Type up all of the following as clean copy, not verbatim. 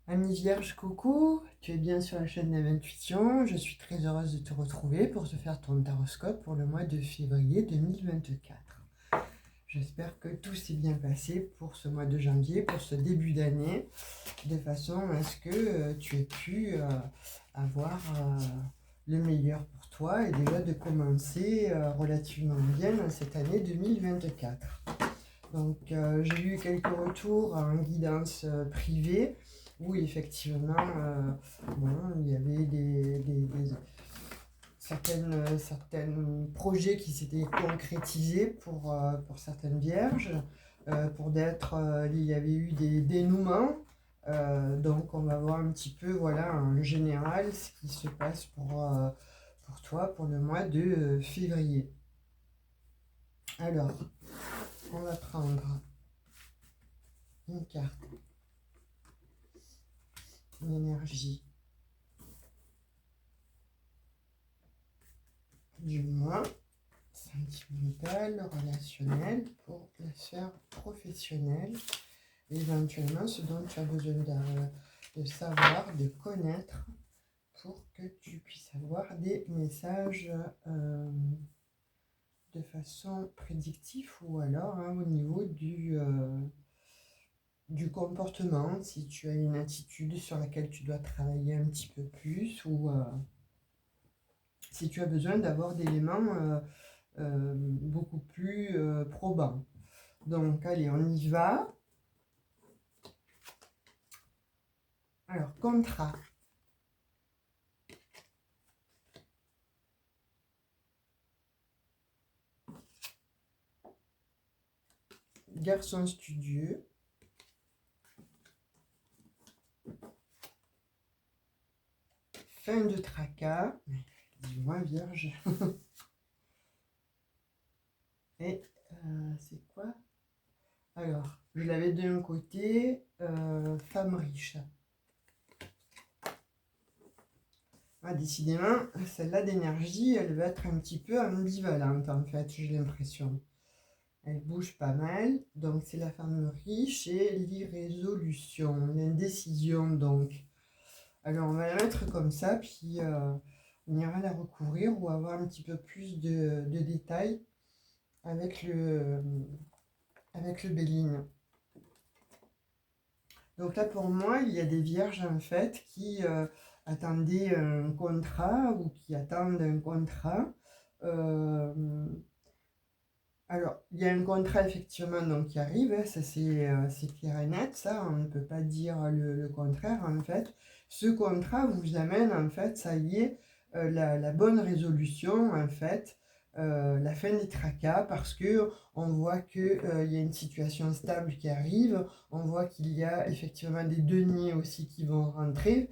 Ami Vierge, coucou, tu es bien sur la chaîne de l'Intuition. Je suis très heureuse de te retrouver pour te faire ton taroscope pour le mois de février 2024. J'espère que tout s'est bien passé pour ce mois de janvier, pour ce début d'année, de façon à ce que tu aies pu avoir le meilleur pour toi et déjà de commencer relativement bien dans cette année 2024. Donc j'ai eu quelques retours en guidance privée où effectivement bon, il y avait certains projets qui s'étaient concrétisés pour certaines vierges. Pour d'autres, il y avait eu des dénouements. Donc on va voir un petit peu voilà, en général ce qui se passe pour toi pour le mois de février. Alors, on va prendre une carte, une énergie du mois sentimentale, relationnelle pour la sphère professionnelle, et éventuellement ce dont tu as besoin de savoir, de connaître pour que tu puisses avoir des messages de façon prédictive ou alors au niveau du comportement, si tu as une attitude sur laquelle tu dois travailler un petit peu plus ou si tu as besoin d'avoir des éléments beaucoup plus probants. Donc, allez, on y va. Alors, contrat. Garçon studieux. Fin de tracas. Dis-moi, vierge. Et c'est quoi? Alors, je l'avais d'un côté, femme riche. Ah, décidément, celle-là d'énergie, elle va être un petit peu ambivalente en fait, j'ai l'impression. Elle bouge pas mal, donc c'est la femme riche et l'irrésolution, l'indécision donc. Alors on va la mettre comme ça, puis on ira la recouvrir ou avoir un petit peu plus de détails avec le Béline. Donc là pour moi, il y a des vierges en fait qui attendaient un contrat ou qui attendent un contrat. Euh, alors, il y a un contrat effectivement donc, qui arrive, hein, ça c'est clair et net, ça, on ne peut pas dire le contraire en fait. Ce contrat vous amène en fait, ça y est, la bonne résolution en fait, la fin des tracas, parce que on voit qu'il y a une situation stable qui arrive, on voit qu'il y a effectivement des deniers aussi qui vont rentrer,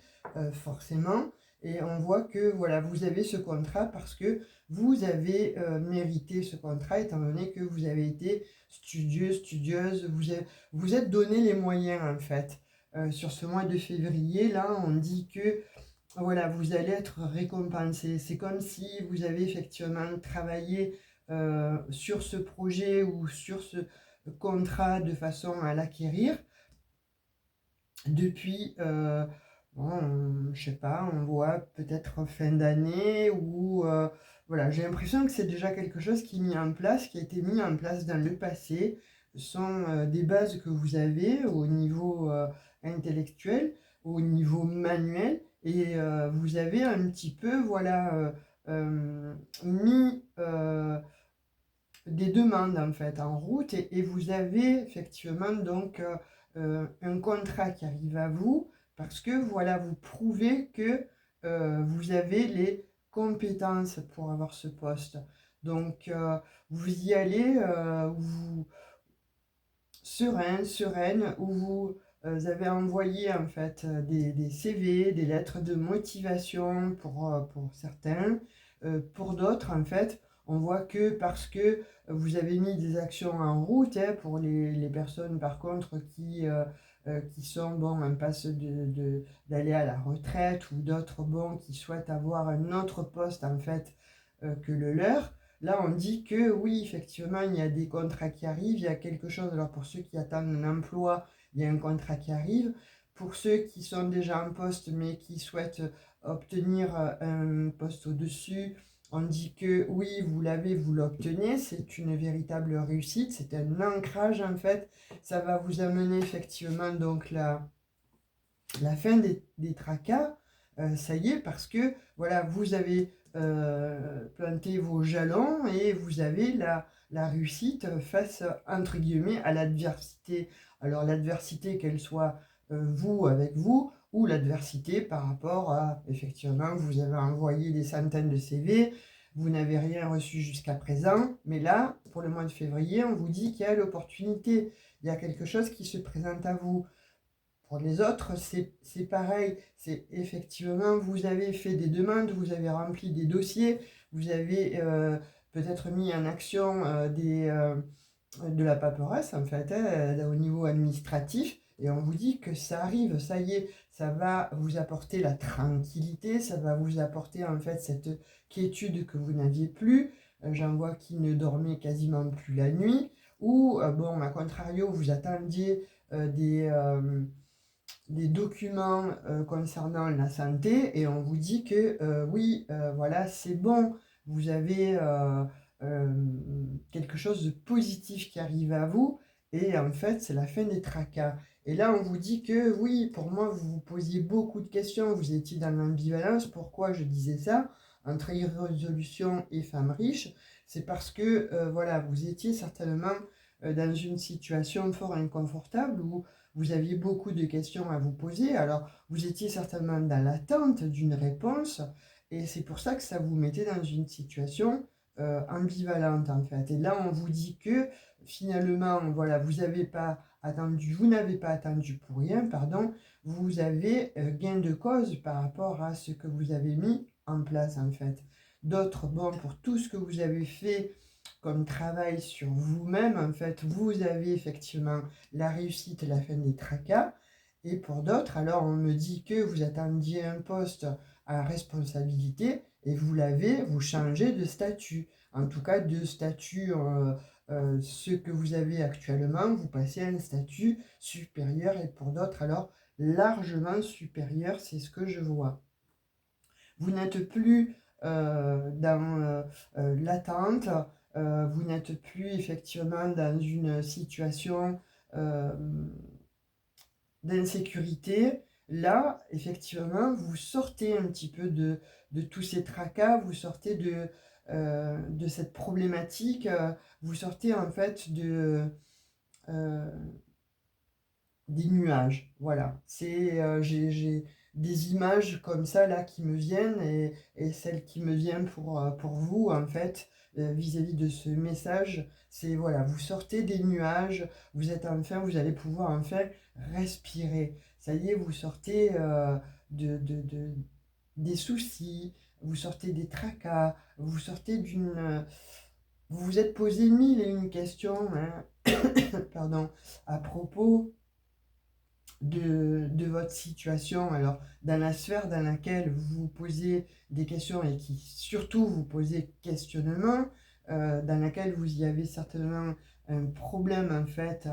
forcément, et on voit que voilà, vous avez ce contrat parce que vous avez mérité ce contrat étant donné que vous avez été studieux, studieuse, vous êtes donné les moyens en fait. Sur ce mois de février, là, on dit que voilà, vous allez être récompensé. C'est comme si vous avez effectivement travaillé sur ce projet ou sur ce contrat de façon à l'acquérir depuis, bon, je sais pas, on voit peut-être fin d'année ou voilà, j'ai l'impression que c'est déjà quelque chose qui est mis en place, qui a été mis en place dans le passé. Ce sont des bases que vous avez au niveau intellectuel, au niveau manuel, et vous avez un petit peu, voilà, mis des demandes en fait en route et vous avez effectivement donc un contrat qui arrive à vous parce que voilà vous prouvez que vous avez les compétences pour avoir ce poste. Donc vous y allez vous sereine, où vous avez envoyé en fait des CV, des lettres de motivation pour certains. Pour d'autres, en fait, on voit que parce que vous avez mis des actions en route, hein, pour les personnes par contre qui sont bon, en passe d'aller à la retraite ou d'autres bon, qui souhaitent avoir un autre poste en fait que le leur. Là, on dit que oui, effectivement, il y a des contrats qui arrivent, il y a quelque chose. Alors, pour ceux qui attendent un emploi, il y a un contrat qui arrive. Pour ceux qui sont déjà en poste mais qui souhaitent obtenir un poste au-dessus, on dit que oui, vous l'avez, vous l'obtenez, c'est une véritable réussite, c'est un ancrage en fait, ça va vous amener effectivement donc la fin des tracas, ça y est, parce que voilà, vous avez planté vos jalons et vous avez la réussite face, entre guillemets, à l'adversité. Alors l'adversité, qu'elle soit vous avec vous, ou l'adversité par rapport à, effectivement, vous avez envoyé des centaines de CV, vous n'avez rien reçu jusqu'à présent, mais là, pour le mois de février, on vous dit qu'il y a l'opportunité, il y a quelque chose qui se présente à vous. Pour les autres, c'est pareil. C'est effectivement, vous avez fait des demandes, vous avez rempli des dossiers, vous avez peut-être mis en action de la paperasse, en fait, hein, au niveau administratif, et on vous dit que ça arrive, ça y est, ça va vous apporter la tranquillité, ça va vous apporter en fait cette quiétude que vous n'aviez plus. J'en vois qui ne dormaient quasiment plus la nuit, ou, bon, à contrario, vous attendiez des documents concernant la santé et on vous dit que oui, voilà, c'est bon, vous avez quelque chose de positif qui arrive à vous et en fait, c'est la fin des tracas. Et là, on vous dit que oui, pour moi, vous vous posiez beaucoup de questions, vous étiez dans l'ambivalence. Pourquoi je disais ça? Entre irrésolution et femme riche, c'est parce que voilà, vous étiez certainement dans une situation fort inconfortable où vous aviez beaucoup de questions à vous poser, alors vous étiez certainement dans l'attente d'une réponse, et c'est pour ça que ça vous mettait dans une situation ambivalente en fait. Et là, on vous dit que finalement, voilà, vous n'avez pas attendu pour rien, pardon, vous avez gain de cause par rapport à ce que vous avez mis en place en fait. D'autres, bon, pour tout ce que vous avez fait comme travail sur vous-même, en fait, vous avez effectivement la réussite et la fin des tracas. Et pour d'autres, alors on me dit que vous attendiez un poste à responsabilité et vous l'avez, vous changez de statut. En tout cas, de statut, ce que vous avez actuellement, vous passez à un statut supérieur et pour d'autres, alors largement supérieur, c'est ce que je vois. Vous n'êtes plus dans l'attente, vous n'êtes plus effectivement dans une situation euh, d'insécurité. Là, effectivement, vous sortez un petit peu de tous ces tracas, vous sortez de cette problématique, vous sortez en fait euh, des nuages. Voilà, j'ai des images comme ça là qui me viennent et celle qui me vient pour vous en fait vis-à-vis de ce message, c'est voilà, vous sortez des nuages, vous allez pouvoir enfin respirer. Ça y est, vous sortez des soucis, vous sortez des tracas, vous sortez vous vous êtes posé mille et une questions, hein, pardon, à propos de votre situation, alors dans la sphère dans laquelle vous vous posez des questions et qui surtout vous posez questionnement, dans laquelle vous y avez certainement un problème en fait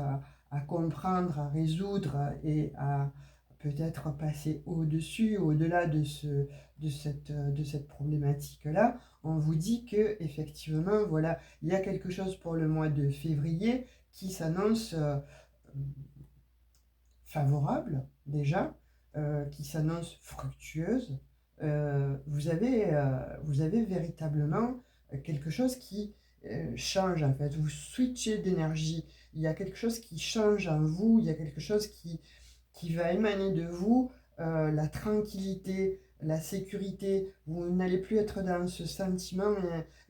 à comprendre, à résoudre et à peut-être passer au-dessus, au-delà de cette problématique-là, on vous dit que effectivement, voilà, il y a quelque chose pour le mois de février qui s'annonce favorable déjà, qui s'annonce fructueuse, vous avez véritablement quelque chose qui change en fait. Vous switchez d'énergie. Il y a quelque chose qui change en vous, il y a quelque chose qui va émaner de vous la tranquillité, la sécurité. Vous n'allez plus être dans ce sentiment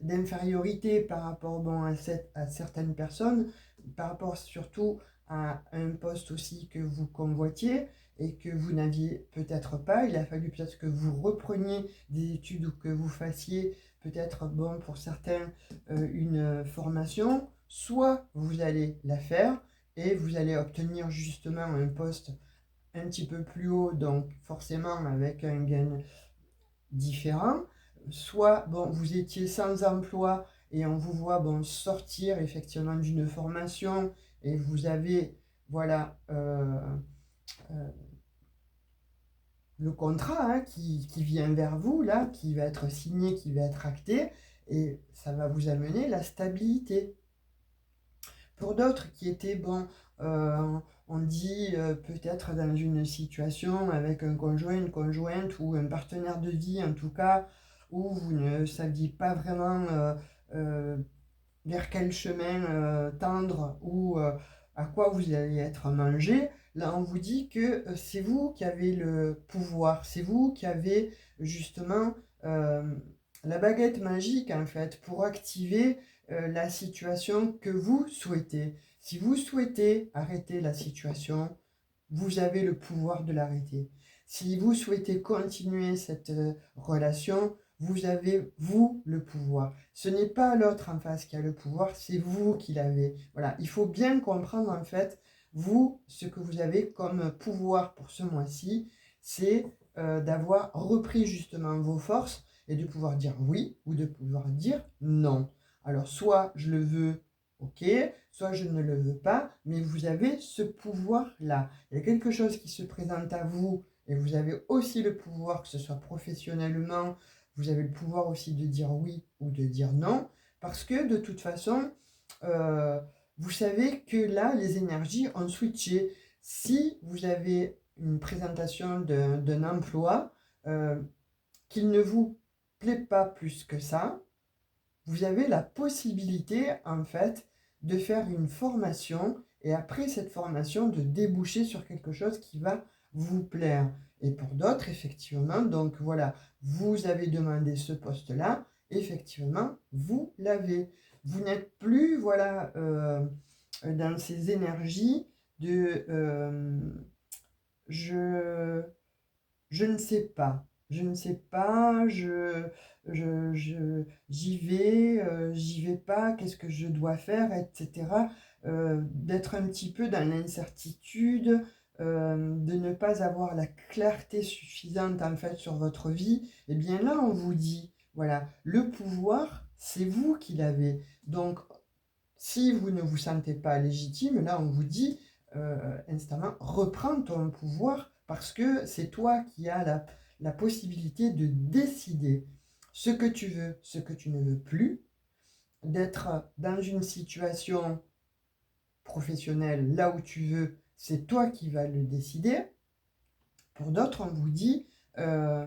d'infériorité par rapport bon, à certaines personnes, par rapport surtout à un poste aussi que vous convoitiez et que vous n'aviez peut-être pas. Il a fallu peut-être que vous repreniez des études ou que vous fassiez peut-être, bon, pour certains, une formation. Soit vous allez la faire et vous allez obtenir justement un poste un petit peu plus haut, donc forcément avec un gain différent. Soit, bon, vous étiez sans emploi et on vous voit, bon, sortir effectivement d'une formation et vous avez, voilà, le contrat hein, qui vient vers vous, là, qui va être signé, qui va être acté, et ça va vous amener la stabilité. Pour d'autres qui étaient, bon, on dit peut-être dans une situation avec un conjoint, une conjointe ou un partenaire de vie en tout cas, où vous ne saviez pas vraiment euh, vers quel chemin tendre ou à quoi vous allez être mangé, là on vous dit que c'est vous qui avez le pouvoir, c'est vous qui avez justement euh, la baguette magique en fait pour activer la situation que vous souhaitez. Si vous souhaitez arrêter la situation, vous avez le pouvoir de l'arrêter. Si vous souhaitez continuer cette relation, vous avez, vous, le pouvoir. Ce n'est pas l'autre en face qui a le pouvoir, c'est vous qui l'avez. Voilà, il faut bien comprendre en fait, vous, ce que vous avez comme pouvoir pour ce mois-ci, c'est d'avoir repris justement vos forces et de pouvoir dire oui ou de pouvoir dire non. Alors, soit je le veux, ok, soit je ne le veux pas, mais vous avez ce pouvoir-là. Il y a quelque chose qui se présente à vous et vous avez aussi le pouvoir, que ce soit professionnellement, vous avez le pouvoir aussi de dire oui ou de dire non, parce que de toute façon, euh, vous savez que là, les énergies ont switché. Si vous avez une présentation d'un emploi euh, qui ne vous plaît pas plus que ça, vous avez la possibilité, en fait, de faire une formation et après cette formation, de déboucher sur quelque chose qui va vous plaire. Et pour d'autres, effectivement, donc voilà, vous avez demandé ce poste-là, effectivement, vous l'avez. Vous n'êtes plus, voilà, dans ces énergies de je, je ne sais pas. Je ne sais pas, j'y vais pas, qu'est-ce que je dois faire, etc. D'être un petit peu dans l'incertitude, de ne pas avoir la clarté suffisante en fait sur votre vie. Et bien là, on vous dit, voilà, le pouvoir, c'est vous qui l'avez. Donc, si vous ne vous sentez pas légitime, là, on vous dit instamment, reprends ton pouvoir parce que c'est toi qui as la possibilité de décider ce que tu veux, ce que tu ne veux plus, d'être dans une situation professionnelle là où tu veux, c'est toi qui vas le décider. Pour d'autres, on vous dit, euh,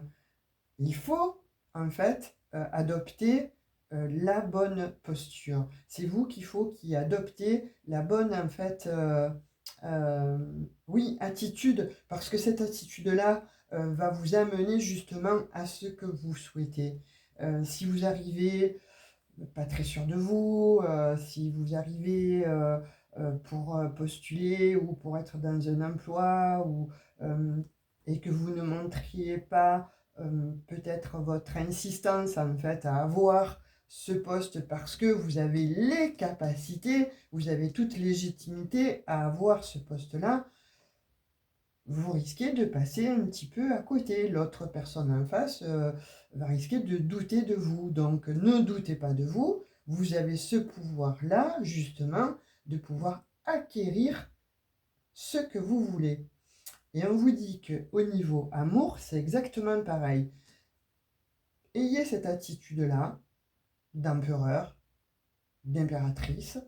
il faut en fait adopter la bonne posture. C'est vous qu'il faut qui adoptez la bonne en fait, euh, oui, attitude, parce que cette attitude-là va vous amener justement à ce que vous souhaitez. Si vous arrivez pas très sûr de vous, si vous arrivez pour postuler ou pour être dans un emploi euh, et que vous ne montriez pas peut-être votre insistance en fait à avoir ce poste parce que vous avez les capacités, vous avez toute légitimité à avoir ce poste-là, vous risquez de passer un petit peu à côté. L'autre personne en face va risquer de douter de vous. Donc ne doutez pas de vous. Vous avez ce pouvoir-là, justement, de pouvoir acquérir ce que vous voulez. Et on vous dit qu'au niveau amour, c'est exactement pareil. Ayez cette attitude-là d'empereur, d'impératrice,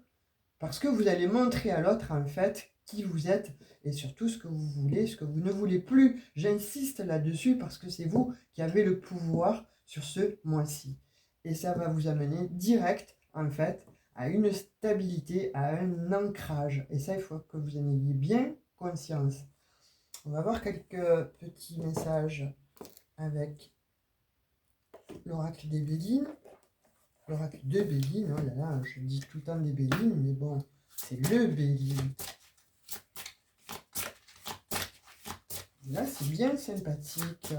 parce que vous allez montrer à l'autre, en fait, qui vous êtes et surtout ce que vous voulez, ce que vous ne voulez plus. J'insiste là-dessus parce que c'est vous qui avez le pouvoir sur ce mois-ci. Et ça va vous amener direct, en fait, à une stabilité, à un ancrage. Et ça, il faut que vous en ayez bien conscience. On va voir quelques petits messages avec l'oracle des Béline. L'oracle de Béline, oh là là, je dis tout le temps des Bélines, mais bon, c'est le Béline. Là, c'est bien sympathique,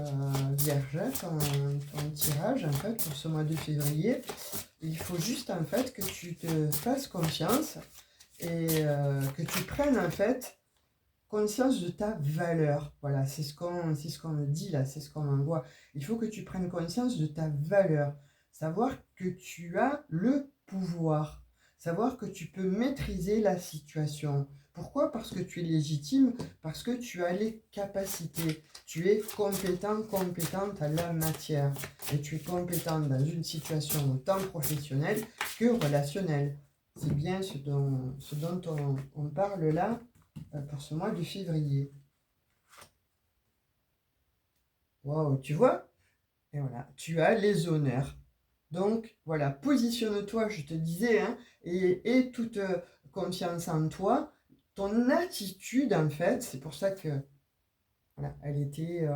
Vierge, ton tirage, en fait, pour ce mois de février. Il faut juste, en fait, que tu te fasses confiance et que tu prennes, en fait, conscience de ta valeur. Voilà, c'est ce qu'on me dit, là, c'est ce qu'on m'envoie. Il faut que tu prennes conscience de ta valeur. Savoir que tu as le pouvoir. Savoir que tu peux maîtriser la situation. Pourquoi? Parce que tu es légitime, parce que tu as les capacités. Tu es compétent, compétente à la matière. Et tu es compétente dans une situation autant professionnelle que relationnelle. C'est bien ce dont on parle là pour ce mois de février. Waouh, tu vois? Et voilà, tu as les honneurs. Donc, voilà, positionne-toi, je te disais, hein, et toute confiance en toi. Ton attitude, en fait, c'est pour ça que, voilà, elle était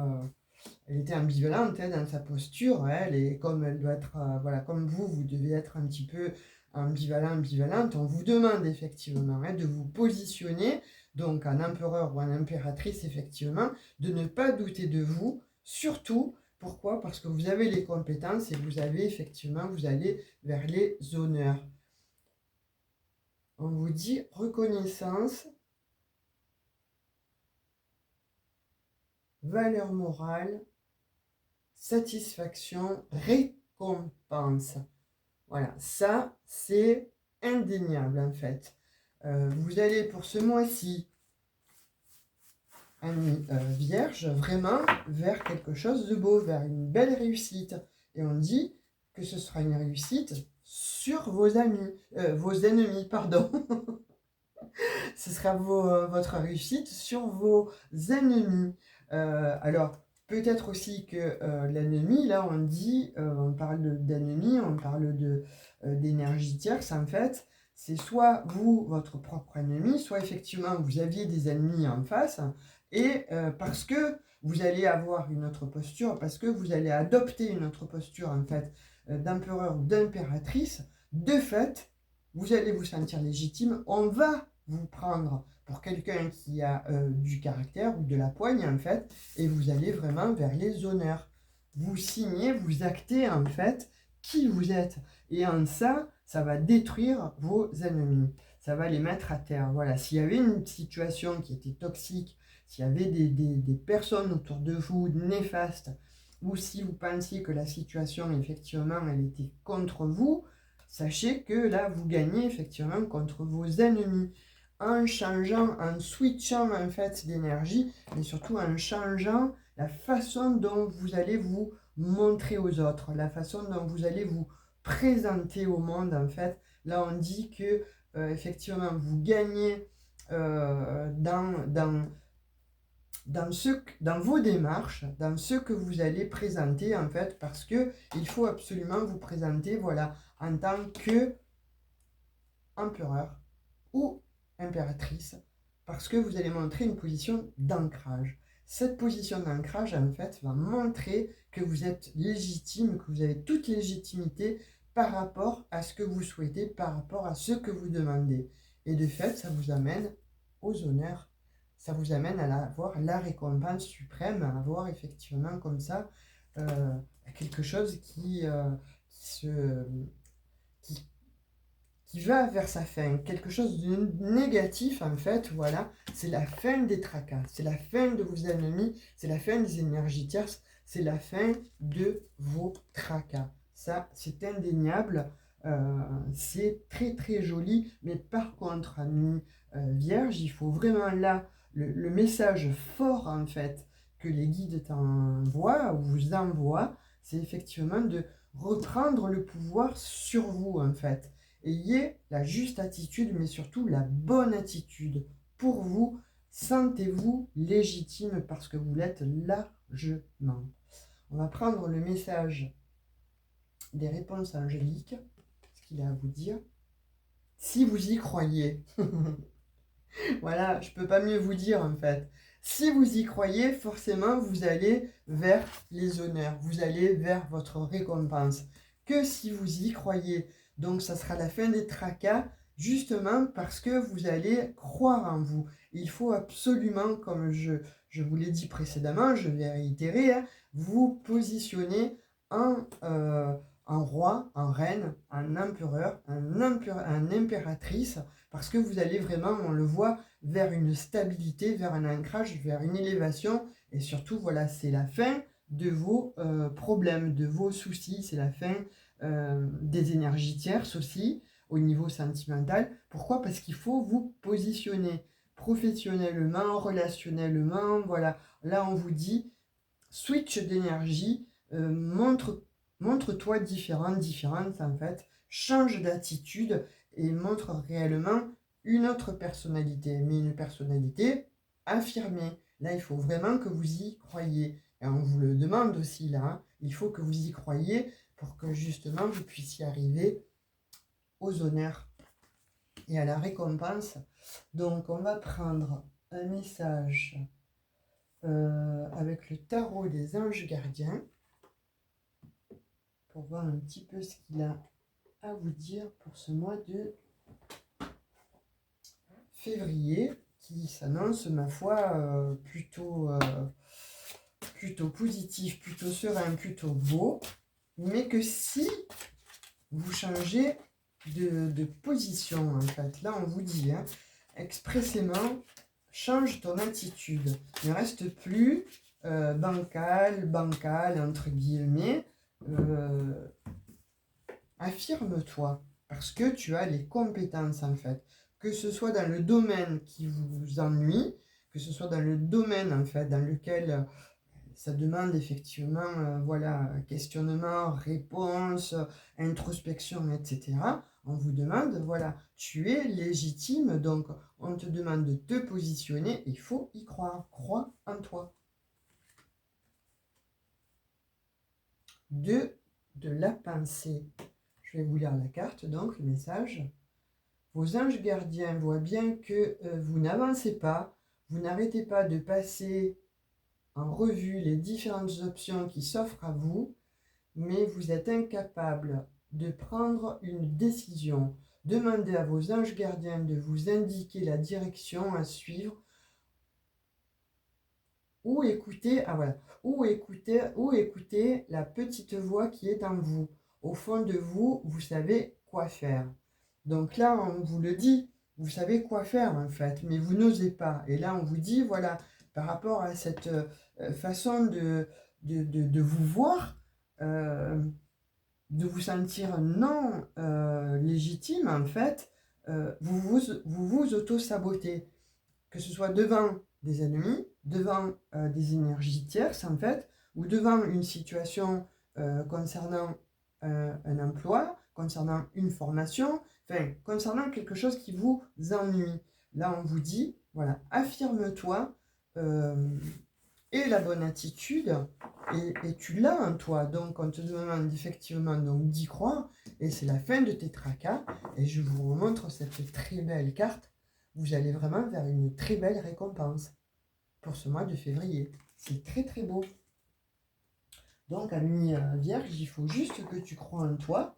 ambivalente hein, dans sa posture, hein, elle, et comme elle doit être, voilà, comme vous devez être un petit peu ambivalente, on vous demande effectivement hein, de vous positionner, donc en empereur ou en impératrice, effectivement, de ne pas douter de vous, surtout, pourquoi? Parce que vous avez les compétences et vous avez effectivement, vous allez vers les honneurs. On vous dit reconnaissance, valeur morale, satisfaction, récompense. Voilà, ça c'est indéniable en fait. Vous allez pour ce mois-ci, vierge, vraiment vers quelque chose de beau, vers une belle réussite. Et on dit que ce sera une réussite sur vos ennemis, pardon. Ce sera votre réussite sur vos ennemis. Alors, peut-être aussi que l'ennemi, là, on dit, on parle d'ennemi, on parle d'énergie tierce, en fait. C'est soit vous, votre propre ennemi, soit effectivement vous aviez des ennemis en face, et parce que vous allez avoir une autre posture, parce que vous allez adopter une autre posture, en fait, d'empereur ou d'impératrice, de fait, vous allez vous sentir légitime, on va vous prendre pour quelqu'un qui a du caractère ou de la poigne en fait, et vous allez vraiment vers les honneurs. Vous signez, vous actez en fait qui vous êtes. Et en ça, ça va détruire vos ennemis. Ça va les mettre à terre. Voilà, s'il y avait une situation qui était toxique, s'il y avait des personnes autour de vous néfastes, ou si vous pensiez que la situation, effectivement, elle était contre vous, sachez que là, vous gagnez effectivement contre vos ennemis en changeant, en switchant en fait d'énergie, mais surtout en changeant la façon dont vous allez vous montrer aux autres, la façon dont vous allez vous présenter au monde en fait. Là, on dit que effectivement, vous gagnez dans vos démarches, dans ce que vous allez présenter en fait, parce que il faut absolument vous présenter, voilà, en tant que empereur ou impératrice, parce que vous allez montrer une position d'ancrage. Cette position d'ancrage, en fait, va montrer que vous êtes légitime, que vous avez toute légitimité par rapport à ce que vous souhaitez, par rapport à ce que vous demandez. Et de fait, ça vous amène aux honneurs. Ça vous amène à avoir la récompense suprême, à avoir effectivement comme ça quelque chose qui qui va vers sa fin, quelque chose de négatif en fait, voilà, c'est la fin des tracas, c'est la fin de vos ennemis, c'est la fin des énergies tierces, c'est la fin de vos tracas. Ça, c'est indéniable, c'est très très joli, mais par contre, ami Vierge, il faut vraiment là, le message fort en fait, que les guides t'envoient ou vous envoient, c'est effectivement de reprendre le pouvoir sur vous en fait. Ayez la juste attitude, mais surtout la bonne attitude. Pour vous, sentez-vous légitime parce que vous l'êtes largement. On va prendre le message des réponses angéliques, ce qu'il a à vous dire. Si vous y croyez, voilà, je ne peux pas mieux vous dire en fait. Si vous y croyez, forcément, vous allez vers les honneurs, vous allez vers votre récompense. Que si vous y croyez, donc ça sera la fin des tracas, justement parce que vous allez croire en vous. Il faut absolument, comme je vous l'ai dit précédemment, je vais réitérer, hein, vous positionner en roi, en reine, en empereur, en impératrice, parce que vous allez vraiment, on le voit, vers une stabilité, vers un ancrage, vers une élévation, et surtout, voilà, c'est la fin de vos problèmes, de vos soucis, c'est la fin des énergies tierces aussi, au niveau sentimental. Pourquoi? Parce qu'il faut vous positionner. professionnellement, relationnellement, voilà. Là, on vous dit, switch d'énergie, montre-toi différente en fait, change d'attitude et montre réellement une autre personnalité, mais une personnalité affirmée. Là, il faut vraiment que vous y croyiez. Et on vous le demande aussi là, hein. Il faut que vous y croyiez pour que justement vous puissiez arriver aux honneurs et à la récompense. Donc, on va prendre un message avec le tarot des anges gardiens pour voir un petit peu ce qu'il a à vous dire pour ce mois de février qui s'annonce, ma foi, plutôt positif, plutôt serein, plutôt beau, mais que si vous changez de position, en fait, là on vous dit, hein, expressément, change ton attitude, ne reste plus bancal, entre guillemets, affirme-toi, parce que tu as les compétences en fait, que ce soit dans le domaine qui vous ennuie, que ce soit dans le domaine en fait dans lequel ça demande effectivement voilà, questionnement, réponse, introspection, etc. On vous demande, voilà, tu es légitime, donc on te demande de te positionner, il faut y croire, crois en toi. De la pensée. Je vais vous lire la carte, donc le message. Vos anges gardiens voient bien que vous n'avancez pas, vous n'arrêtez pas de passer en revue les différentes options qui s'offrent à vous, mais vous êtes incapable de prendre une décision. Demandez à vos anges gardiens de vous indiquer la direction à suivre ou écoutez, ou écoutez la petite voix qui est en vous. Au fond de vous, vous savez quoi faire. Donc là, on vous le dit, vous savez quoi faire en fait, mais vous n'osez pas. Et là, on vous dit, voilà, par rapport à cette façon de vous voir, de vous sentir non légitime en fait, vous auto-sabotez. Que ce soit devant des ennemis, devant des énergies tierces en fait, ou devant une situation concernant un emploi, concernant une formation, enfin, concernant quelque chose qui vous ennuie. Là, on vous dit, voilà, affirme-toi et la bonne attitude, et tu l'as en toi. Donc, on te demande effectivement donc d'y croire, et c'est la fin de tes tracas, et je vous remontre cette très belle carte. Vous allez vraiment vers une très belle récompense pour ce mois de février. C'est très très beau. Donc, ami Vierge, il faut juste que tu crois en toi.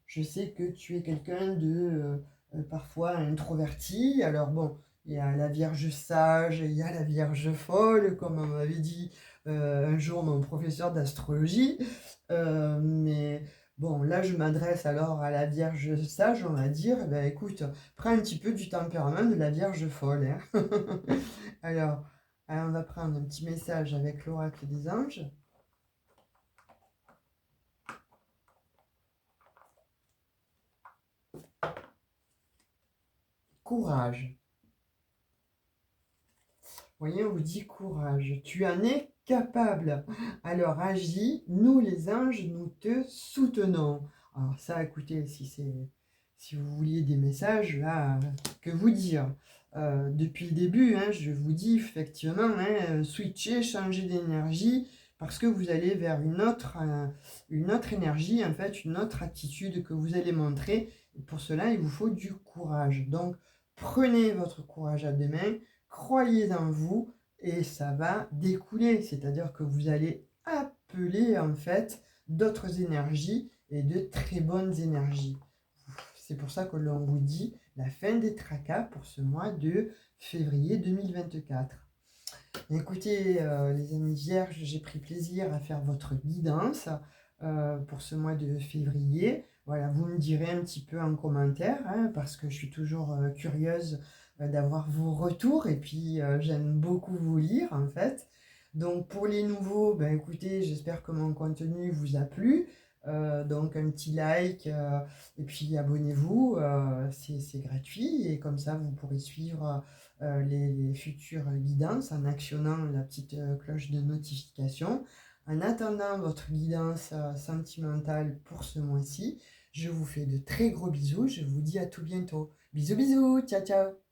Je sais que tu es quelqu'un de parfois introverti. Alors bon, il y a la Vierge sage, il y a la Vierge folle, comme on m'avait dit un jour mon professeur d'astrologie. Mais bon, là je m'adresse alors à la Vierge sage, on va dire, ben écoute, prends un petit peu du tempérament de la Vierge folle, hein. Alors, on va prendre un petit message avec l'oracle des anges. Courage. Vous voyez, on vous dit courage. Tu en es capable. Alors agis, nous les anges, nous te soutenons. Alors ça, écoutez, si vous vouliez des messages, là, que vous dire depuis le début, hein, je vous dis effectivement, hein, switcher, changer d'énergie, parce que vous allez vers une autre énergie, en fait, une autre attitude que vous allez montrer. Et pour cela, il vous faut du courage. Donc, prenez votre courage à deux mains, croyez en vous et ça va découler. C'est-à-dire que vous allez appeler en fait d'autres énergies et de très bonnes énergies. C'est pour ça que l'on vous dit la fin des tracas pour ce mois de février 2024. Écoutez, les amis vierges, j'ai pris plaisir à faire votre guidance pour ce mois de février. Voilà, vous me direz un petit peu en commentaire, hein, parce que je suis toujours curieuse d'avoir vos retours, et puis j'aime beaucoup vous lire en fait. Donc pour les nouveaux, ben, écoutez, j'espère que mon contenu vous a plu. Donc un petit like et puis abonnez-vous, c'est gratuit et comme ça vous pourrez suivre les futures guidances en actionnant la petite cloche de notification. En attendant votre guidance sentimentale pour ce mois-ci, je vous fais de très gros bisous, je vous dis à tout bientôt. Bisous bisous, ciao ciao.